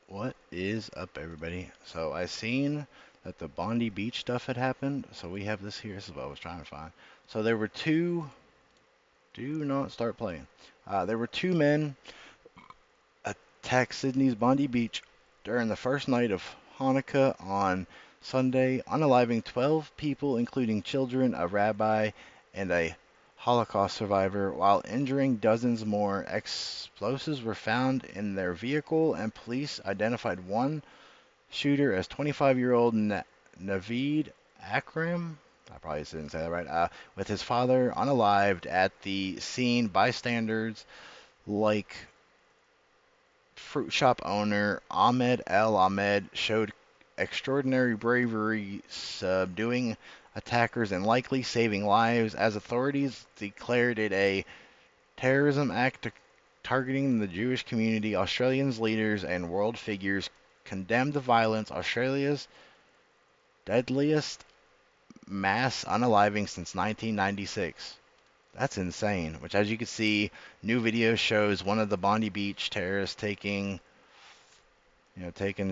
What is up, everybody? So I seen that the Bondi Beach stuff had happened, so we have this here. This is what I was trying to find. So there were two. Do not start playing. There were two men attacked Sydney's Bondi Beach during the first night of Hanukkah on Sunday, unaliving 12 people, including children, a rabbi, and a Holocaust survivor, while injuring dozens more. Explosives were found in their vehicle, and police identified one shooter as 25-year-old Naveed Akram. I probably didn't say that right. With his father unalived at the scene, bystanders like fruit shop owner Ahmed El Ahmed showed extraordinary bravery, subduing attackers and likely saving lives, as authorities declared it a terrorism act targeting the Jewish community. Australians leaders and world figures condemned the violence. Australia's deadliest mass unaliving since 1996. That's insane. Which, as you can see, new video shows one of the Bondi Beach terrorists taking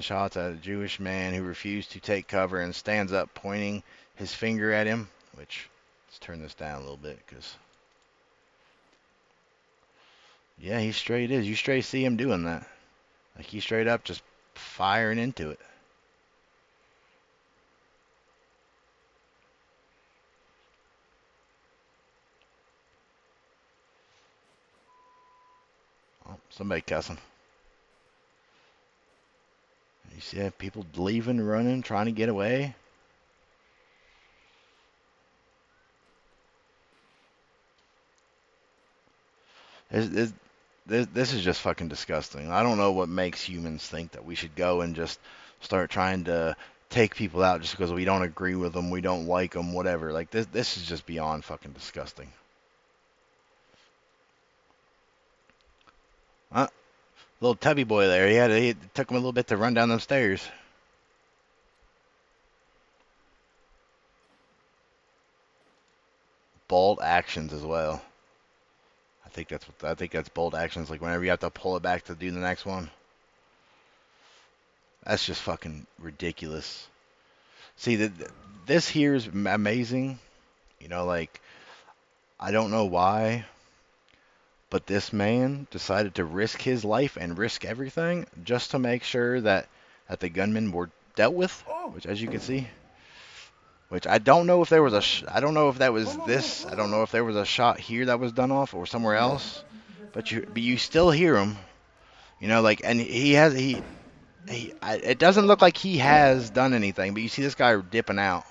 shots at a Jewish man who refused to take cover and stands up, pointing his finger at him. Which, let's turn this down a little bit, because yeah, he straight is. You straight see him doing that. Like, he straight up just firing into it. Oh, somebody cussing. You see that people leaving, running, trying to get away. This is just fucking disgusting. I don't know what makes humans think that we should go and just start trying to take people out just because we don't agree with them, we don't like them, whatever. Like, this is just beyond fucking disgusting. Uh, Little tubby boy there. He took him a little bit to run down them stairs. Bold actions as well. I think that's bold actions. Like, whenever you have to pull it back to do the next one. That's just fucking ridiculous. See, this here is amazing. Like, I don't know why, but this man decided to risk his life and risk everything just to make sure that the gunmen were dealt with, which, as you can see, which I don't know if there was I don't know if that was this. I don't know if there was a shot here that was done off or somewhere else, but you still hear him. Like, and it doesn't look like he has done anything, but you see this guy dipping out.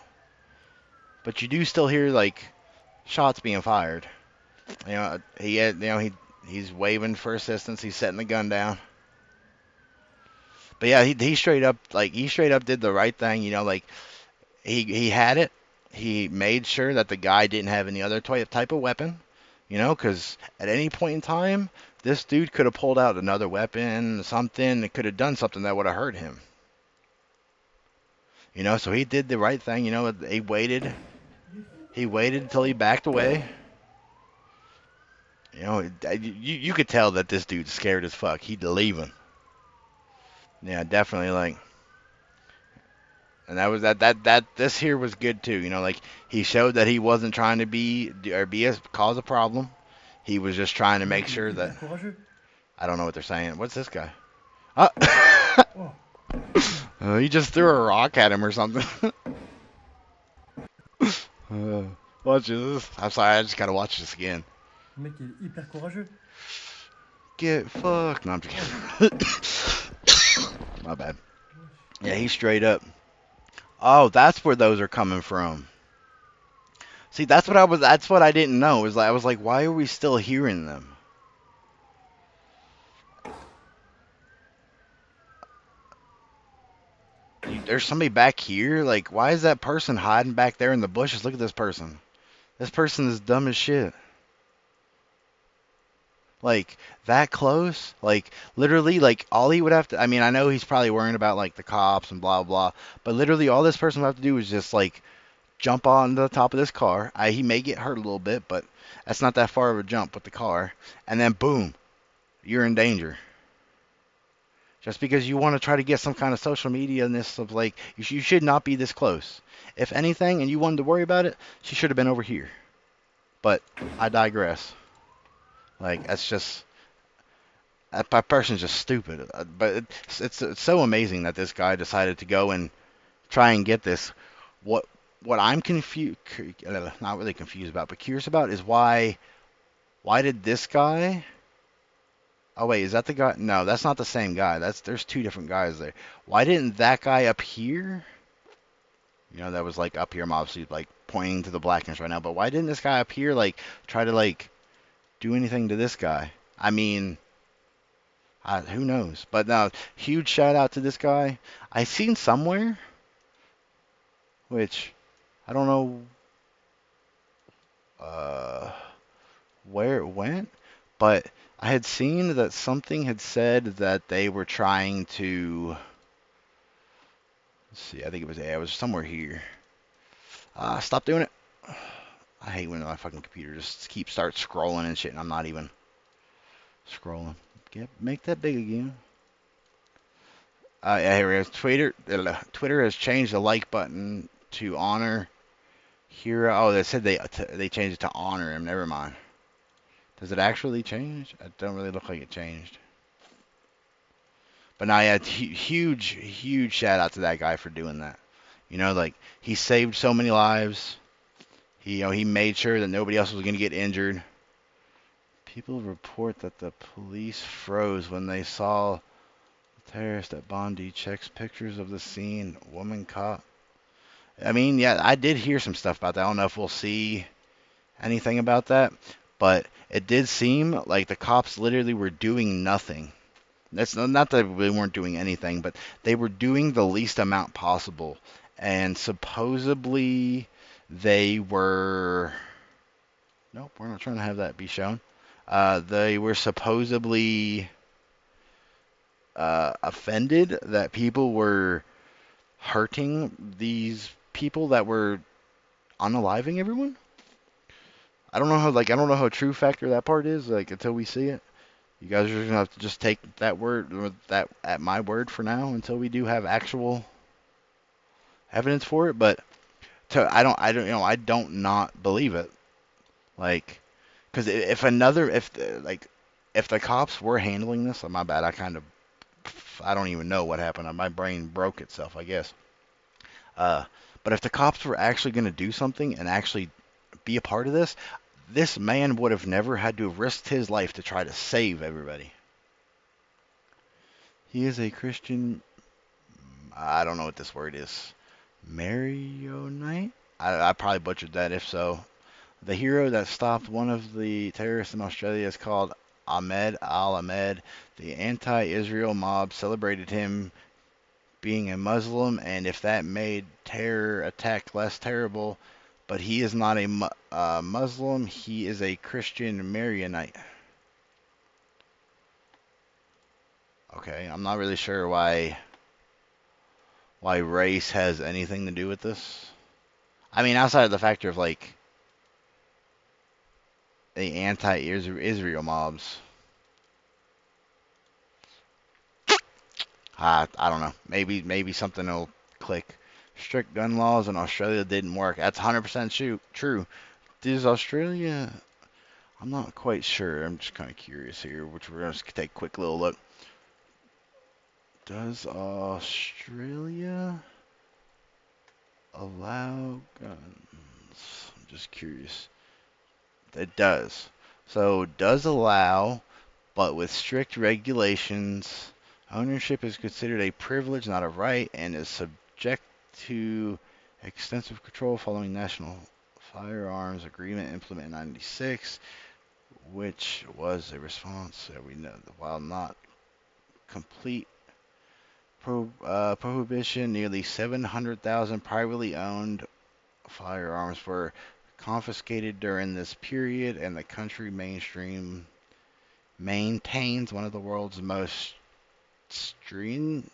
But you do still hear, like, shots being fired. He's waving for assistance. He's setting the gun down. But yeah, he straight up did the right thing. Like, he had it. He made sure that the guy didn't have any other type of weapon. Because at any point in time, this dude could have pulled out another weapon, something that could have done something that would have hurt him. So he did the right thing. He waited. He waited until he backed away. You could tell that this dude's scared as fuck. He'd leaving. Yeah, definitely. Like, and that was that. This here was good too. Like, he showed that he wasn't trying to cause a problem. He was just trying to make sure that. I don't know what they're saying. What's this guy? Uh, he just threw a rock at him or something. uh, watch this. I'm sorry. I just gotta watch this again. Get fucked. No, I'm just kidding. My bad. Yeah, he's straight up. Oh, that's where those are coming from. See, that's what I didn't know. I was like, why are we still hearing them? There's somebody back here. Like, why is that person hiding back there in the bushes? Look at this person. This person is dumb as shit. Like, that close? Like, literally, like, all he would have to, I mean, I know he's probably worrying about, like, the cops and blah, blah, but literally all this person would have to do is just, like, jump on the top of this car. He may get hurt a little bit, but that's not that far of a jump with the car. And then, boom, you're in danger. Just because you want to try to get some kind of social media-ness of like, you should not be this close. If anything, and you wanted to worry about it, she should have been over here. But I digress. Like, that's just, that person's just stupid. But it's so amazing that this guy decided to go and try and get this. What what I'm confused, not really confused about, but curious about is why did this guy? Oh wait, is that the guy? No, that's not the same guy. There's two different guys there. Why didn't that guy up here? You know, that was like up here. I'm obviously like pointing to the blackness right now, but why didn't this guy up here like try to like do anything to this guy? I mean, who knows? But now, huge shout out to this guy. I seen somewhere, which I don't know uh, where it went, but I had seen that something had said that they were trying to. Let's see, I think it was somewhere here. Stop doing it. I hate when my fucking computer just starts scrolling and shit, and I'm not even scrolling. Make that big again. Yeah, here it is. Twitter has changed the like button to honor hero. Oh, they said they changed it to honor him. Never mind. Does it actually change? It don't really look like it changed. But now, yeah, huge shout out to that guy for doing that. You know, like he saved so many lives. He made sure that nobody else was going to get injured. People report that the police froze when they saw the terrorist at Bondi. Checks pictures of the scene. Woman caught. I mean, yeah, I did hear some stuff about that. I don't know if we'll see anything about that, but it did seem like the cops literally were doing nothing. That's not that they weren't doing anything, but they were doing the least amount possible. And supposedly they were. Nope, we're not trying to have that be shown. They were supposedly offended that people were hurting these people that were unaliving everyone. I don't know how true factor that part is. Like until we see it, you guys are gonna have to just take that word or that at my word for now until we do have actual evidence for it. But I don't not believe it. Like, because if the cops were handling this, my bad. I don't even know what happened. My brain broke itself, I guess. Uh, but if the cops were actually going to do something and actually be a part of this, this man would have never had to have risked his life to try to save everybody. He is a Christian. I don't know what this word is. Marionite? I probably butchered that. If so, the hero that stopped one of the terrorists in Australia is called Ahmed Al-Ahmed. The anti-Israel mob celebrated him being a Muslim, and if that made terror attack less terrible, but he is not a Muslim, he is a Christian Marionite. Okay, I'm not really sure why race has anything to do with this. I mean, outside of the factor of like the anti-Israel mobs. I don't know. Maybe something will click. Strict gun laws in Australia didn't work. That's 100% true. Does Australia? I'm not quite sure. I'm just kind of curious here, which we're going to take a quick little look. Does Australia allow guns? I'm just curious. It does. So does allow, but with strict regulations. Ownership is considered a privilege, not a right, and is subject to extensive control following National Firearms Agreement implemented in '96, which was a response, we know, while not complete prohibition, nearly 700,000 privately owned firearms were confiscated during this period, and the country maintains one of the world's most stringent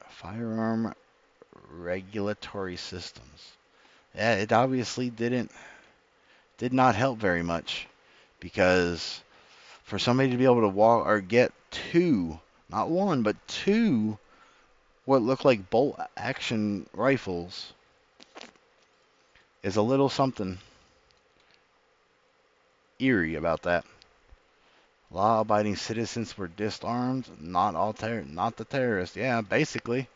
firearm regulatory systems. Yeah, it obviously did not help very much, because for somebody to be able to walk or get two, not one, but two, what look like bolt action rifles is a little something eerie about that. Law-abiding citizens were disarmed, not the terrorists. Yeah, basically.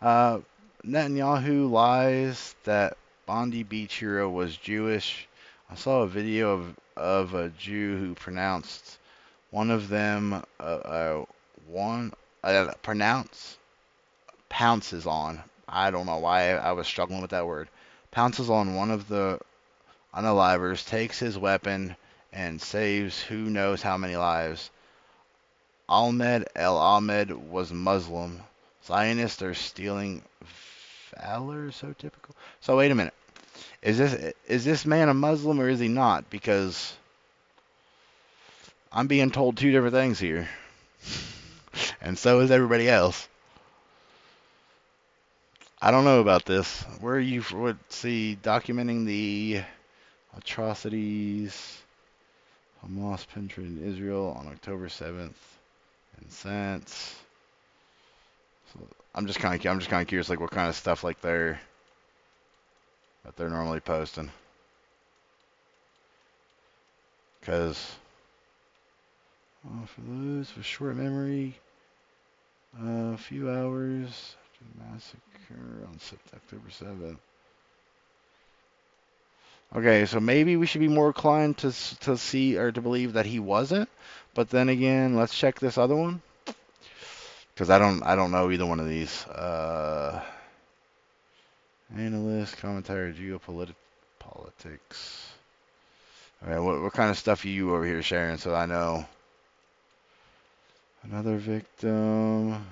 Uh, Netanyahu lies that Bondi Beach hero was Jewish. I saw a video of a Jew who pronounced one of them pronounce pounces on. I don't know why I was struggling with that word. Pounces on one of the unalivers, takes his weapon, and saves who knows how many lives. Ahmed El Ahmed was Muslim. Zionists are stealing valor, so typical. So wait a minute. Is this man a Muslim or is he not? Because I'm being told two different things here. And so is everybody else. I don't know about this. Where are you, let's see, documenting the atrocities Hamas penetrated Israel on October 7th and since. So I'm just kind of curious, like what kind of stuff like that they're normally posting. Because for those with short memory, a few hours after the massacre on October 7th. Okay, so maybe we should be more inclined to see or to believe that he wasn't. But then again, let's check this other one because I don't know either one of these. Analyst, commentary, geopolitics. All right, what kind of stuff are you over here sharing? So I know. Another victim.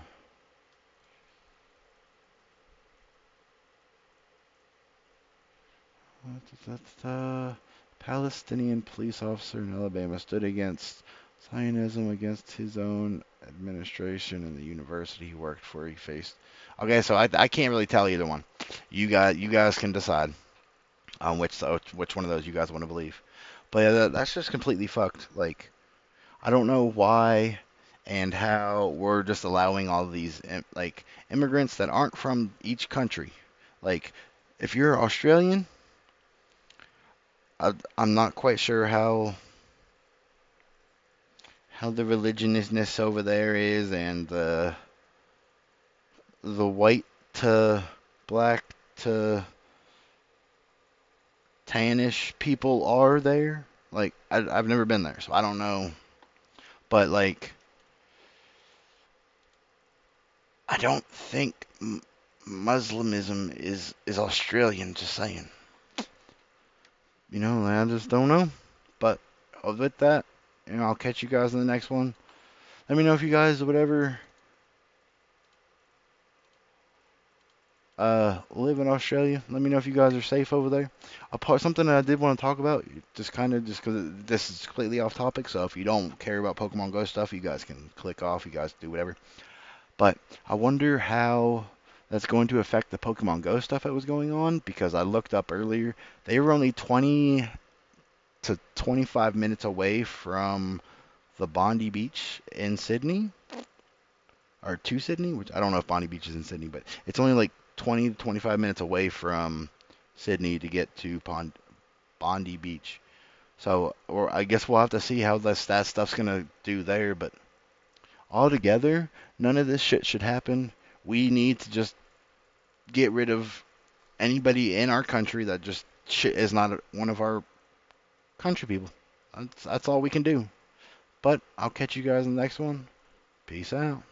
Palestinian police officer in Alabama stood against Zionism against his own administration and the university he worked for. He faced. Okay, so I can't really tell either one. You guys can decide on which one of those you guys want to believe. But yeah, that's just completely fucked. Like I don't know why and how we're just allowing all of these like immigrants that aren't from each country. Like if you're Australian, I'm not quite sure how the religiousness over there is and the white to black to tannish people are there. Like I've never been there, so I don't know. But like I don't think Muslimism is Australian. Just saying. You know, I just don't know. But with that, I'll catch you guys in the next one. Let me know if you guys whatever live in Australia. Let me know if you guys are safe over there. Something that I did want to talk about, just because this is completely off topic. So if you don't care about Pokemon Go stuff, you guys can click off. You guys do whatever. But I wonder how that's going to affect the Pokemon Go stuff that was going on because I looked up earlier. They were only 20 to 25 minutes away from the Bondi Beach in Sydney, or to Sydney, which I don't know if Bondi Beach is in Sydney, but it's only like 20 to 25 minutes away from Sydney to get to Bondi Beach. So, or I guess we'll have to see how that stuff's gonna do there. But altogether, none of this shit should happen. We need to just get rid of anybody in our country that just shit is not one of our country people. That's all we can do. But I'll catch you guys in the next one. Peace out.